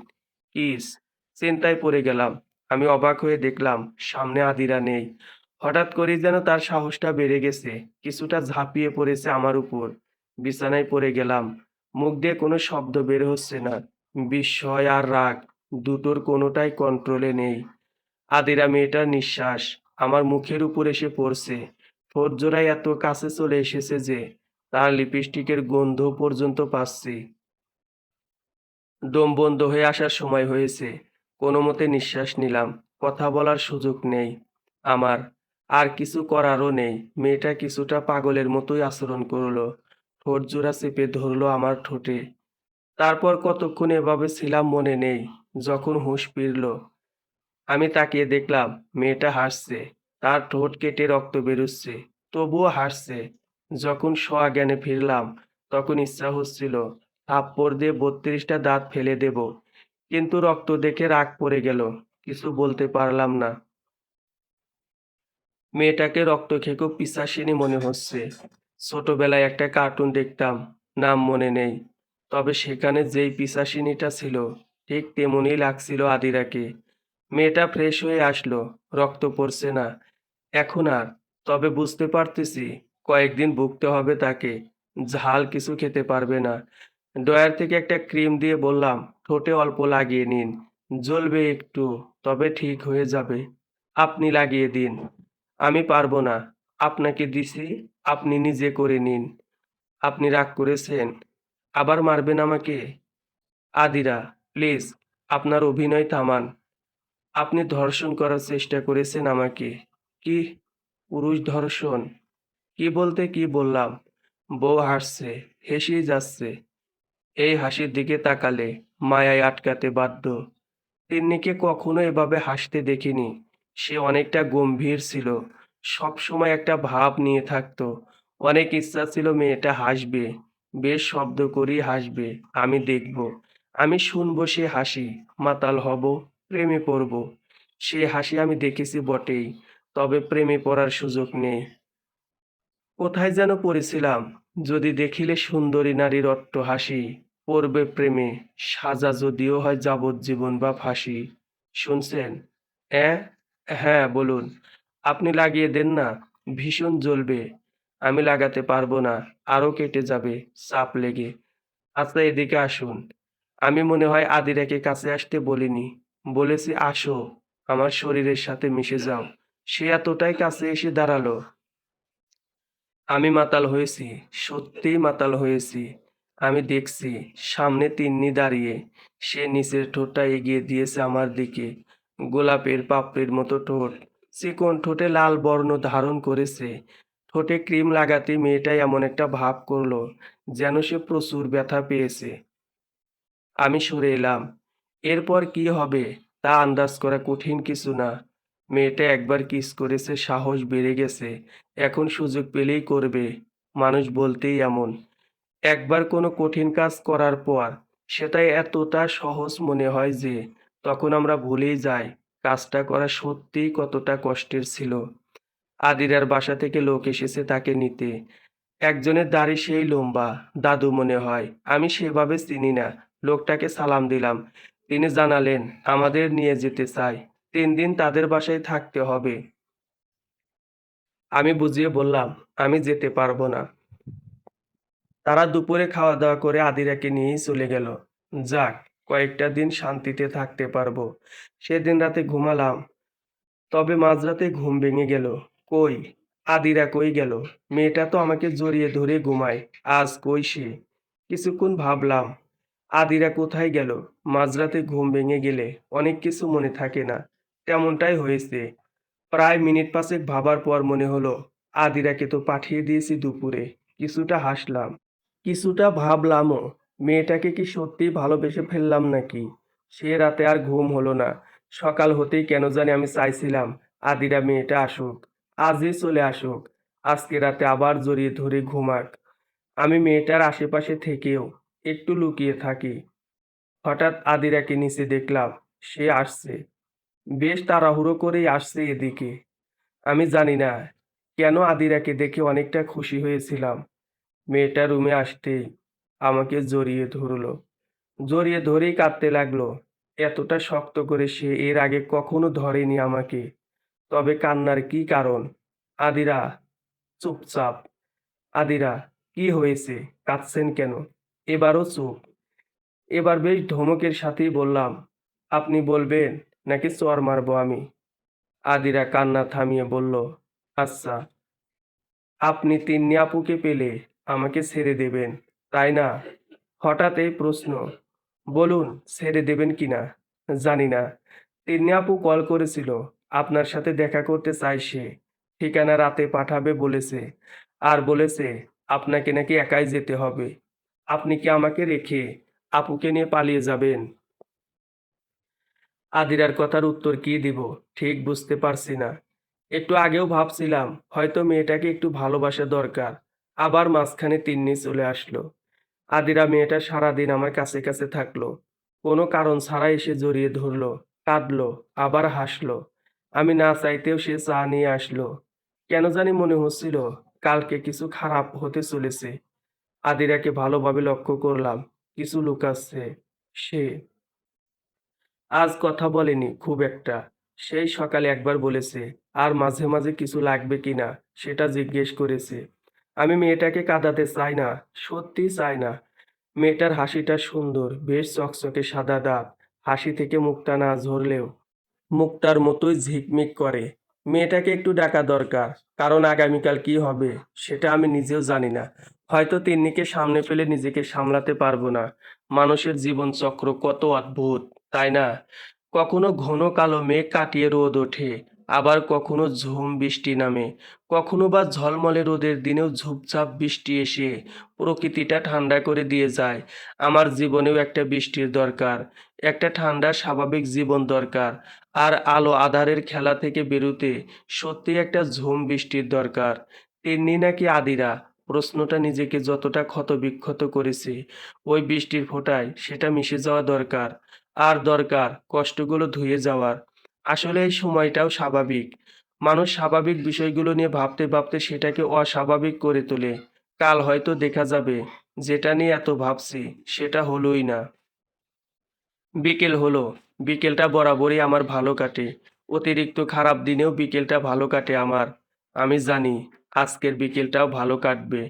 কিস। চিন্তায় পড়ে গেলাম। আমি অবাক হয়ে দেখলাম সামনে আদিরা নেই। হঠাৎ করেই যেন তার সাহসটা বেড়ে গেছে। কিছুটা ঝাঁপিয়ে পড়েছে আমার উপর। বিছানায় পড়ে গেলাম। মুখ দিয়ে কোনো শব্দ বের হচ্ছে না। বিস্ময় আর রাগ দুটোর কোনোটাই কন্ট্রোলে নেই। আদিরা মেয়েটার নিঃশ্বাস আমার মুখের উপর এসে পড়ছে। ঠোঁট জোড়ায় এত কাছে চলে এসেছে যে তার লিপস্টিকের গন্ধ পর্যন্ত পাচ্ছি। দম বন্ধ হয়ে আসার সময় হয়েছে। কোনো মতে নিঃশ্বাস নিলাম। কথা বলার সুযোগ নেই আমার। আর কিছু করারও নেই। মেয়েটা কিছুটা পাগলের মতোই আচরণ করলো। ঠোঁট জোড়া চেপে ধরলো আমার ঠোঁটে। তারপর কতক্ষণ এভাবে ছিলাম মনে নেই। যখন হুঁশ ফিরল আমি তাকিয়ে দেখলাম মেয়েটা হাসছে। তার ঠোঁট কেটে রক্ত বেরুচ্ছে। তবুও হাসছে। যখন সজ্ঞানে ফিরলাম তখন ইচ্ছা হচ্ছিল থাপ্পড় দিয়ে ৩২টা দাঁত ফেলে দেব। কিন্তু রক্ত দেখে রাগ পড়ে গেল। কিছু বলতে পারলাম না। মেয়েটাকে রক্তখেকো খুব পিশাচিনী মনে হচ্ছে। ছোটবেলায় একটা কার্টুন দেখতাম, নাম মনে নেই। তবে সেখানে যেই পিশাচিনীটা ছিল ঠিক তেমনই লাগছিল আদিরাকে। মেয়েটা ফ্রেশ হয়ে আসলো। রক্ত পড়ছে না এখন আর। তবে বুঝতে পারতেছি কয়েকদিন ভুগতে হবে তাকে। ঝাল কিছু খেতে পারবে না। ড্রয়ার থেকে একটা ক্রিম দিয়ে বললাম ঠোঁটে অল্প লাগিয়ে নিন। জ্বলবে একটু, তবে ঠিক হয়ে যাবে। আপনি লাগিয়ে দিন। আমি পারবো না। আপনাকে দিছি, আপনি নিজে করে নিন। আপনি রাগ করেছেন? আবার মারবেন আমাকে? আদিরা, প্লিজ, আপনার অভিনয় থামান। আপনি ধর্ষণ করার চেষ্টা করেছেন আমাকে। কি? পুরুষ ধর্ষণ? কি বলতে কি বললাম? বউ হাসছে, হেসেই যাচ্ছে। এই হাসির দিকে তাকালে মায়ায় আটকাতে বাধ্য। তিন্নিকে কখনো এভাবে হাসতে দেখিনি। সে অনেকটা গম্ভীর ছিল। সবসময় একটা ভাব নিয়ে থাকতো। অনেক ইচ্ছা ছিল মেয়েটা হাসবে। বেশ শব্দ করেই হাসবে। আমি দেখব। আমি শুনবো সে হাসি। মাতাল হব। প্রেমে পড়ব। সে হাসি আমি দেখেছি বটেই। তবে প্রেমে পড়ার সুযোগ নেই। কোথায় যেন পড়েছিলাম, যদি দেখিলে সুন্দরী নারীর অট্ট হাসি, পড়বে প্রেমে, সাজা যদিও হয় যাবজ্জীবন বা ফাঁসি। শুনছেন? অ্যাঁ? হ্যাঁ, বলুন। আপনি লাগিয়ে দেন না। ভীষণ জ্বলবে। আমি লাগাতে পারবো না। আরো কেটে যাবে চাপ লেগে। আচ্ছা, এদিকে আসুন। আমি মনে হয় আদিরাকে কাছে আসতে বলিনি। বলেছি আসো, আমার শরীরের সাথে মিশে যাও। সে এতটাই কাছে এসে দাঁড়ালো। আমি মাতাল হয়েছি। সত্যিই মাতাল হয়েছি। আমি দেখছি সামনে তিন্নি দাঁড়িয়ে। সে নিচের ঠোঁটটা এগিয়ে দিয়েছে আমার দিকে। গোলাপের পাপড়ির মতো ঠোঁট। চিকন ঠোঁটে লাল বর্ণ ধারণ করেছে। ঠোঁটে ক্রিম লাগাতেই মেয়েটা এমন একটা ভাব করলো যেন সে প্রচুর ব্যথা পেয়েছে। আমি সরে এলাম। এরপর কি হবে তা আন্দাজ করা কঠিন কিছু না। মেয়েটা একবার কিস করেছে, সাহস বেড়ে গেছে। এখন সুযোগ পেলেই করবে। মানুষ বলতেই এমন। একবার কোনো কঠিন কাজ করার পর সেটা এতটা সহজ মনে হয় যে তখন আমরা ভুলেই যাই কাজটা করা সত্যিই কতটা কষ্টের ছিল। আদিরার বাসা থেকে লোক এসেছে তাকে নিতে। একজনের দাড়ি সেই লম্বা, দাদু মনে হয়। আমি সেভাবে চিনি না। লোকটাকে সালাম দিলাম। তিনি জানালেন আমাদের নিয়ে যেতে চায়। 3 দিন তাদের বাসায় থাকতে হবে। আমি বুঝিয়ে বললাম আমি যেতে পারবো না। তারা দুপুরে খাওয়া দাওয়া করে আদিরাকে নিয়েই চলে গেল। যাক, কয়েকটা দিন শান্তিতে থাকতে পারবো। সেদিন রাতে ঘুমালাম, তবে মাঝরাতে ঘুম ভেঙে গেল। কই, আদিরা কই গেল? মেয়েটা তো আমাকে জড়িয়ে ধরে ঘুমায়। আজ কই সে? কিছুক্ষণ ভাবলাম, আদিরা কোথায় গেল? মাঝরাতে ঘুম ভেঙে গেলে অনেক কিছু মনে থাকে না। তেমনটাই হয়েছে। প্রায় মিনিট পাঁচেক ভাবার পর মনে হলো আদিরাকে তো পাঠিয়ে দিয়েছি দুপুরে। কিছুটা হাসলাম, কিছুটা ভাবলামও, মেয়েটাকে কি সত্যিই ভালোবেসে ফেললাম নাকি? সে রাতে আর ঘুম হলো না। সকাল হতেই কেন জানি আমি চাইছিলাম আদিরা মেয়েটা আসুক, আজই চলে আসুক, আজকে রাতে আবার জড়িয়ে ধরে ঘুমাক। আমি মেয়েটার আশেপাশে থেকেও একটু লুকিয়ে থাকি। হঠাৎ আদিরাকে নিচে দেখলাম, সে আসছে। বেশ তাড়াহুড়ো করেই আসছে এদিকে। আমি জানি না কেন আদিরাকে দেখে অনেকটা খুশি হয়েছিলাম। মেয়েটা রুমে আসতেই আমাকে জড়িয়ে ধরলো। জড়িয়ে ধরেই কাঁদতে লাগলো। এতটা শক্ত করে সে এর আগে কখনো ধরেনি আমাকে। তবে কান্নার কি কারণ? আদিরা, চুপচাপ। আদিরা, কি হয়েছে? কাঁদছেন কেন? এবারও চুপ। এবার বেশ ধমকের সাথেই বললাম, আপনি বলবেন নাকি চর মারবো আমি? আদিরা কান্না থামিয়ে বলল, আচ্ছা, আপনি তিন্নি আপুকে পেলে আমাকে ছেড়ে দেবেন, তাই না? হঠাৎ এই প্রশ্ন। বলুন, ছেড়ে দেবেন কিনা? জানি না। তিন্নি আপু কল করেছিল, আপনার সাথে দেখা করতে চাই সে। ঠিকানা রাতে পাঠাবে বলেছে। আর বলেছে আপনাকে নাকি একাই যেতে হবে। আপনি কি আমাকে রেখে আপুকে নিয়ে পালিয়ে যাবেন? আদিরার কথার উত্তর কি দিব ঠিক বুঝতে পারছি না। একটু আগেও ভাবছিলাম হয়তো মেয়েটাকে একটু ভালোবাসা দরকার। আবার মাঝখানে তিন্নি চলে আসলো। আদিরা মেয়েটা সারাদিন আমার কাছে কাছে থাকলো। কোনো কারণ ছাড়া এসে জড়িয়ে ধরলো, কাঁদলো, আবার হাসলো। আমি না চাইতেও সে চা নিয়ে আসলো। কেন জানি মনে হচ্ছিল কালকে কিছু খারাপ হতে চলেছে। আদিরাকে ভালোভাবে লক্ষ্য করলাম, কিছু লুকাচ্ছে সে। আজ কথা বলেনি খুব একটা। সেই সকালে একবার বলেছে, আর মাঝে মাঝে কিছু লাগবে কিনা সেটা জিজ্ঞেস করেছে। আমি মেয়েটাকে কাঁদাতে চাই না, সত্যি চাই না। মেয়েটার হাসিটা সুন্দর, বেশ চকচকে সাদা দাঁত। হাসি থেকে মুক্তা না ঝরলেও মুক্তার মতোই ঝিকমিক করে। মেয়েটাকে একটু ডাকা দরকার, কারণ আগামীকাল কি হবে সেটা আমি নিজেও জানি না। হয়তো তিন্নিকে সামনে পেলে নিজেকে সামলাতে পারবো না। মানুষের জীবন চক্র কত অদ্ভুত, তাই না? কখনো ঘন কালো মেঘ কাটিয়ে রোদ ওঠে, আবার কখনো ঝুম বৃষ্টি নামে, কখনো বা ঝলমলে রোদের দিনেও ঝুপঝাপ বৃষ্টি এসে প্রকৃতিটা ঠান্ডা করে দিয়ে যায়। আমার জীবনেও একটা বৃষ্টির দরকার, একটা ঠান্ডা স্বাভাবিক জীবন দরকার। আর আলো আঁধারের খেলা থেকে বেরোতে সত্যি একটা ঝুম বৃষ্টির দরকার। তিন্নি নাকি আদিরা, প্রশ্নটা নিজেকে যতটা ক্ষতবিক্ষত করেছে, ওই বৃষ্টির ফোঁটায় সেটা মিশে যাওয়া দরকার। আর দরকার কষ্টগুলো ধুয়ে যাওয়ার। আসলে এই সময়টাও স্বাভাবিক। মানুষ স্বাভাবিক বিষয়গুলো নিয়ে ভাবতে ভাবতে সেটাকে অস্বাভাবিক করে তোলে। কাল হয়তো দেখা যাবে যেটা নিয়ে এত ভাবছি সেটা হলোই না। বিকেল হলো। বিকেলটা বরাবরই আমার ভালো কাটে। অতিরিক্ত খারাপ দিনেও বিকেলটা ভালো কাটে আমার। আমি জানি আজকের বিকেলটাও ভালো কাটবে।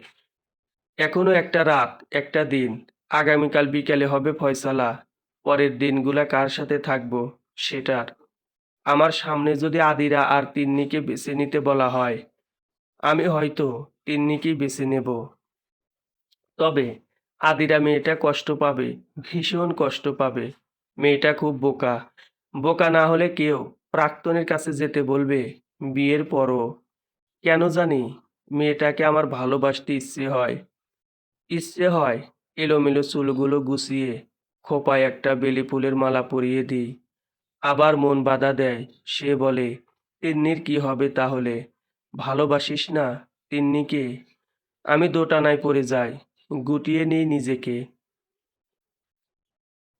এখনো একটা রাত, একটা দিন। আগামীকাল বিকেলে হবে ফয়সালা। পরের দিনগুলা কার সাথে থাকবো সেটার। আমার সামনে যদি আদিরা আর তিন্নিকে বেছে নিতে বলা হয়, আমি হয়তো তিন্নিকেই বেছে নেব। তবে আদিরা মেয়েটা কষ্ট পাবে, ভীষণ কষ্ট পাবে। মেয়েটা খুব বোকা। বোকা না হলে কেউ প্রাক্তনের কাছে যেতে বলবে বিয়ের পরও? কেন জানি মেয়েটাকে আমার ভালোবাসতে ইচ্ছে হয়। ইচ্ছে হয় এলোমেলো চুলগুলো গুছিয়ে খোঁপায় একটা বেলি ফুলের মালা পরিয়ে দিই। আবার মন বাধা দেয়। সে বলে তিন্নির কি হবে তাহলে? ভালোবাসিস না তিন্নিকে? আমি দোটানায় পড়ে যাই, গুটিয়ে নিই নিজেকে।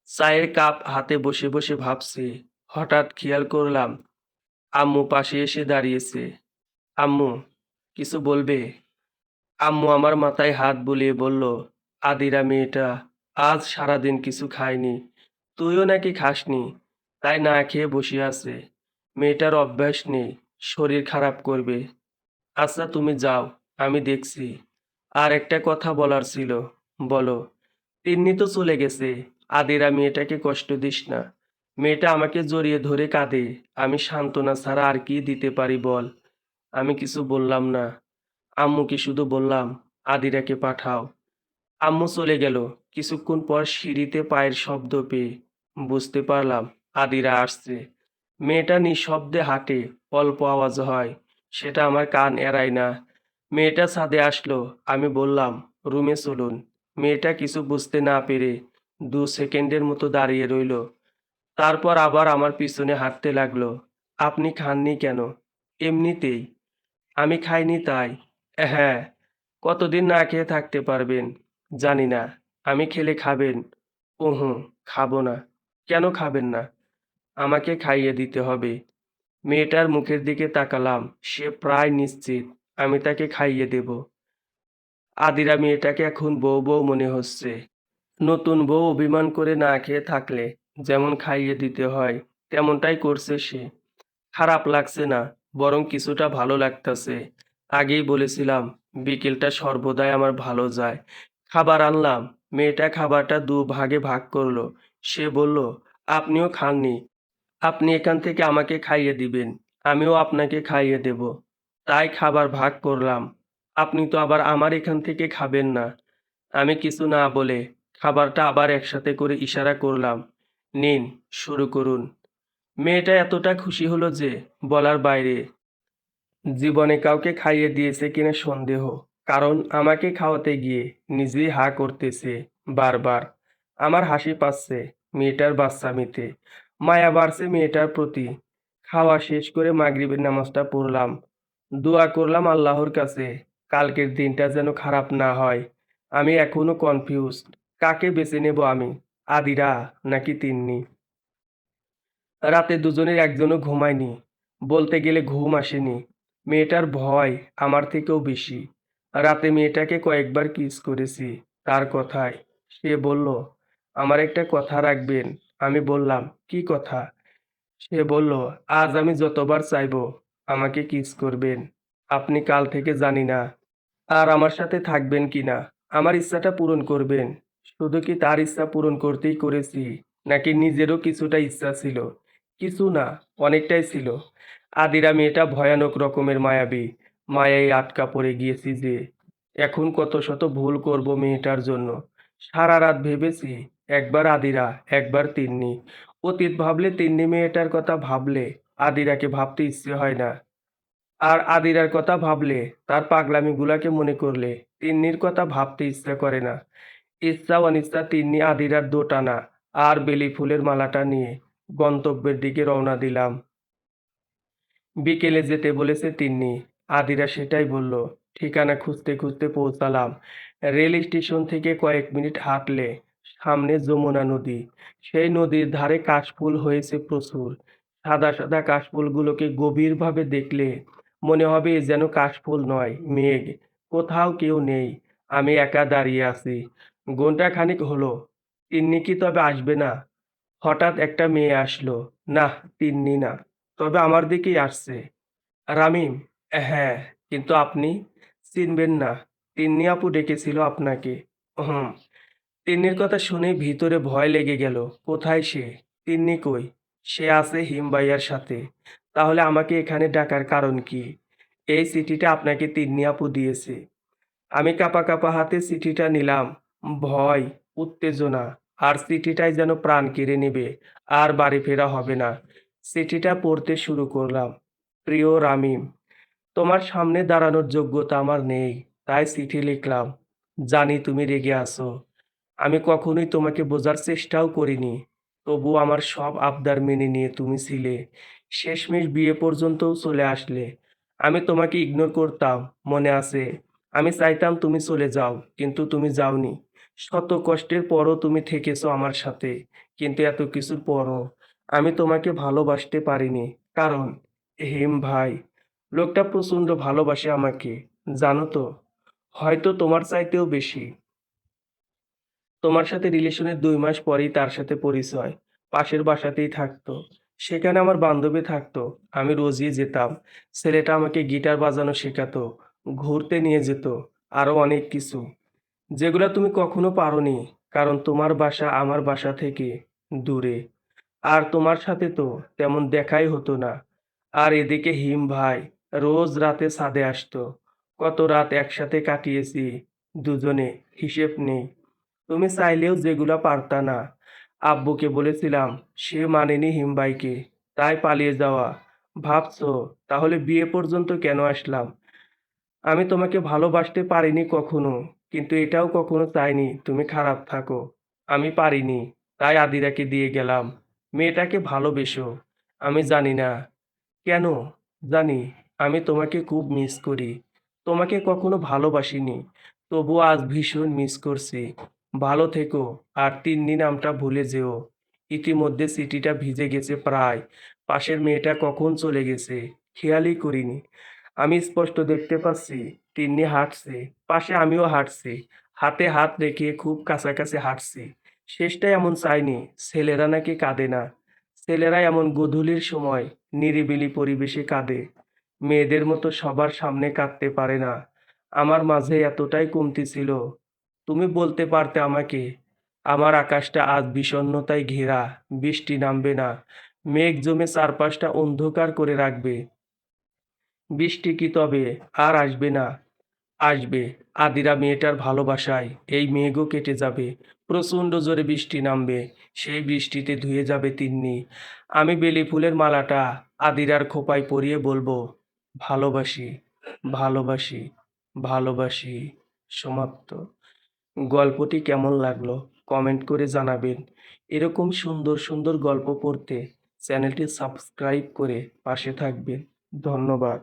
চায়ের কাপ হাতে বসে বসে ভাবছি, হঠাৎ খেয়াল করলাম আম্মু পাশে এসে দাঁড়িয়েছে। আম্মু, কিছু বলবে? আম্মু আমার মাথায় হাত বুলিয়ে বলল, আদিরা মেয়েটা আজ সারাদিন কিছু খায়নি, তুইও নাকি খাসনি, তাই না খেয়ে বসে আছে। মেয়েটার অভ্যাস নেই, শরীর খারাপ করবে। আচ্ছা তুমি যাও, আমি দেখছি। আর একটা কথা বলার ছিল। বলো। তিন্নি তো চলে গেছে, আদিরা মেয়েটাকে কষ্ট দিস না। মেয়েটা আমাকে জড়িয়ে ধরে কাঁদে, আমি সান্ত্বনা ছাড়া আর কি দিতে পারি বল। আমি কিছু বললাম না। আম্মুকে শুধু বললাম, আদিরাকে পাঠাও। আম্মু চলে গেল। কিছুক্ষণ পর সিঁড়িতে পায়ের শব্দ পেয়ে বুঝতে পারলাম আদিরা আসছে। মেয়েটা নিঃশব্দে হাঁটে, অল্প আওয়াজ হয়, সেটা আমার কান এড়ায় না। মেয়েটা ছাদে আসলো, আমি বললাম, রুমে চলুন। মেয়েটা কিছু বুঝতে না পেরে 2 সেকেন্ডের মতো দাঁড়িয়ে রইল, তারপর আবার আমার পিছনে হাঁটতে লাগলো। আপনি খাননি কেন? এমনিতেই। আমি খাইনি তাই? হ্যাঁ। কতদিন না খেয়ে থাকতে পারবেন জানি না। আমি খেলে খাবেন? হুঁ, খাবো না। কেন খাবেন না? আমাকে খাইয়ে দিতে হবে। মেয়েটার মুখের দিকে তাকালাম, সে প্রায় নিশ্চিত আমি তাকে খাইয়ে দেব। আদিরা মেয়েটাকে এখন বউ বউ মনে হচ্ছে। নতুন বউ অভিমান করে না খেয়ে থাকলে যেমন খাইয়ে দিতে হয় তেমনটাই করছে সে। খারাপ লাগছে না, বরং কিছুটা ভালো লাগতাছে। আগেই বলেছিলাম বিকেলটা সর্বদাই আমার ভালো যায়। খাবার আনলাম, মেয়েটা খাবারটা 2 ভাগে ভাগ করলো। সে বলল, আপনিও খাননি, আপনি এখান থেকে আমাকে খাইয়ে দিবেন, আমিও আপনাকে খাইয়ে দেব। তাই খাবার ভাগ করলাম। আপনি তো আবার আমার এখান থেকে খাবেন না। আমি কিছু না বলে খাবারটা আবার একসাথে করে ইশারা করলাম, নিন, শুরু করুন। মেয়েটা এতটা খুশি হলো যে বলার বাইরে। জীবনে কাউকে খাইয়ে দিয়েছে কিনা সন্দেহ, কারণ আমাকে খাওয়াতে গিয়ে নিজেই হা করতেছে বারবার। আমার হাসি পাচ্ছে মেয়েটার বাচ্চামিতে, মায়া বাড়ছে মেয়েটার প্রতি। খাওয়া শেষ করে মাগরিবের নামাজটা পড়লাম, দোয়া করলাম আল্লাহর কাছে কালকের দিনটা যেন খারাপ না হয়। আমি এখনো কনফিউজড, কাকে বেছে নেব আমি, আদিরা নাকি তিন্নি। রাতে দুজনের একজনও ঘুমায়নি, বলতে গেলে ঘুম আসেনি। মেয়েটার ভয় আমার থেকেও বেশি। রাতে মেয়েটাকে কয়েকবার কিস করেছি তার কথায়। সে বলল, আমার একটা কথা রাখবেন। আমি বললাম, কি কথা? সে বলল, আজ আমি যতবার চাইবো আমাকে কিস করবেন। আপনি কাল থেকে জানি না আর আমার সাথে থাকবেন কিনা, আমার ইচ্ছাটা পূরণ করবেন। শুধু কি তার ইচ্ছা পূরণ করতেই করেছি, নাকি নিজেরও কিছুটা ইচ্ছা ছিল? কিছু না, অনেকটাই ছিল। আদিরা মেয়েটা ভয়ানক রকমের মায়াবী, মায়ায় আটকা পড়ে গিয়েছি যে। এখন কত শত ভুল করব মেয়েটার জন্য। সারা রাত ভেবেছি, একবার আদিরা, একবার তিন্নি। অতীত ভাবলে তিন্নি মেয়েটার কথা ভাবলে আদিরাকে ভাবতে ইচ্ছে হয় না। আর আদিরার কথা ভাবলে, তার পাগলামিগুলাকে মনে করলে তিন্নির কথা ভাবতে ইচ্ছা করে না। ইচ্ছা অনিচ্ছা তিন্নি আদিরার দোটানা আর বেলি ফুলের মালাটা নিয়ে গন্তব্যের দিকে রওনা দিলাম। বিকেলে যেতে বলেছে তিন্নি, আদিরা সেটাই বলল। ঠিকানা খুঁজতে খুঁজতে পৌঁছালাম। রেল স্টেশন থেকে কয়েক মিনিট হাঁটলে সামনে যমুনা নদী। সেই নদীর ধারে কাশফুল হয়েছে প্রচুর। সাদা সাদা কাশফুলগুলোকে গভীরভাবে দেখলে মনে হবে এ যেন কাশফুল নয়, মেঘ। কোথাও কেউ নেই, আমি একা দাঁড়িয়ে আছি। ঘন্টা খানিক হলো, তিন্নি কি তবে আসবে না? হঠাৎ একটা মেয়ে আসলো। না, তিন্নি না, তবে আমার দিকেই আসছে। রামিম? হ্যাঁ, কিন্তু আপনি চিনবেন না, তিন্নি আপু ডেকেছিল আপনাকে। হুম। তিন্নির কথা শুনে ভিতরে ভয় লেগে গেল। কোথায় সে? তিন্নি কই? সে আছে হিমবাইয়ার সাথে। তাহলে আমাকে এখানে ডাকার কারণ কি? এই চিঠিটা আপনাকে তিন্নি আপু দিয়েছে। আমি কাঁপা কাঁপা হাতে চিঠিটা নিলাম। ভয়, উত্তেজনা আর চিঠিটাই যেন প্রাণ কেড়ে নেবে, আর বাড়ি ফেরা হবে না। চিঠিটা পড়তে শুরু করলাম। প্রিয় রামিম, তোমার সামনে দাঁড়ানোর যোগ্যতা আমার নেই, তাই চিঠি লিখলাম। জানি তুমি রেগে আছো। আমি কখনোই তোমাকে বোঝার চেষ্টাও করিনি। তবুও আমার সব আবদার মেনে নিয়ে তুমি ছিলে। শেষমেশ বিয়ে পর্যন্তও চলে আসলে। আমি তোমাকে ইগনোর করতাম, মনে আছে? আমি চাইতাম তুমি চলে যাও, কিন্তু তুমি যাওনি। শত কষ্টের পরও তুমি থেকেছো আমার সাথে। কিন্তু এত কিছুর পরও আমি তোমাকে ভালোবাসতে পারিনি। কারণ হিম ভাই, লোকটা প্রচণ্ড ভালোবাসে আমাকে, জানো তো? হয়তো তোমার চাইতেও বেশি। তোমার সাথে রিলেশনের ২ মাস পরেই তার সাথে পরিচয়। পাশের বাসাতেই থাকতো। সেখানে আমার বান্ধবী থাকতো। আমি রোজই যেতাম। ছেলেটা আমাকে গিটার বাজানো শেখাতো, ঘুরতে নিয়ে যেত, আরো অনেক কিছু। যেগুলা তুমি কখনো পারোনি। কারণ তোমার বাসা আমার বাসা থেকে দূরে। আর তোমার সাথে তো তেমন দেখাই হতো না। আর এদিকে হিম ভাই রোজ রাতে ছাদে আসতো। কত রাত একসাথে কাটিয়েছি দুজনে, হিসেব নেই। তুমি চাইলেও যেগুলা পারতা না। আব্বুকে বলেছিলাম, সে মানেনি হিমবাইকে, তাই পালিয়ে যাওয়া। ভাবছো তাহলে বিয়ে পর্যন্ত কেন আসলাম? আমি তোমাকে ভালোবাসতে পারিনি কখনো, কিন্তু এটাও কখনো চাইনি তুমি খারাপ থাকো। আমি পারিনি, তাই আদিরাকে দিয়ে গেলাম। মেয়েটাকে ভালোবেসো। আমি জানি না কেন, জানি আমি তোমাকে খুব মিস করি। তোমাকে কখনো ভালোবাসিনি, তবুও আজ ভীষণ মিস করছি। ভালো থেকো, আর তিন্নি নামটা ভুলে যেও। ইতিমধ্যে চিঠিটা ভিজে গেছে প্রায়। পাশের মেয়েটা কখন চলে গেছে খেয়ালই করিনি। আমি স্পষ্ট দেখতে পাচ্ছি তিন্নি হাঁটছে, পাশে আমিও হাঁটছি। হাতে হাত রেখে খুব কাছাকাছি হাঁটছি। শেষটা এমন চাইনি। ছেলেরা নাকি কাঁদে না। ছেলেরা এমন গোধূলির সময় নিরিবিলি পরিবেশে কাঁদে। মেয়েদের মতো সবার সামনে কাঁদতে পারে না। আমার মাঝে এতটাই কমতি ছিল। তুমি বলতে পারতে আমাকে, আমার আকাশটা আজ বিষণ্ণতায় ঘেরা, বৃষ্টি নামবে না, মেঘ জমে চারপাশটা অন্ধকার করে রাখবে। বৃষ্টি কি তবে আর আসবে না? আসবে। আদিরা মেয়েটার ভালোবাসায় এই মেঘও কেটে যাবে। প্রচণ্ড জোরে বৃষ্টি নামবে। সেই বৃষ্টিতে ধুয়ে যাবে তিন্নি। আমি বেলি ফুলের মালাটা আদিরার খোঁপায় পরিয়ে বলবো, ভালোবাসি, ভালোবাসি, ভালোবাসি। সমাপ্ত। গল্পটি কেমন লাগলো কমেন্ট করে জানাবেন। এরকম সুন্দর সুন্দর গল্প পড়তে চ্যানেলটি সাবস্ক্রাইব করে পাশে থাকবেন। ধন্যবাদ।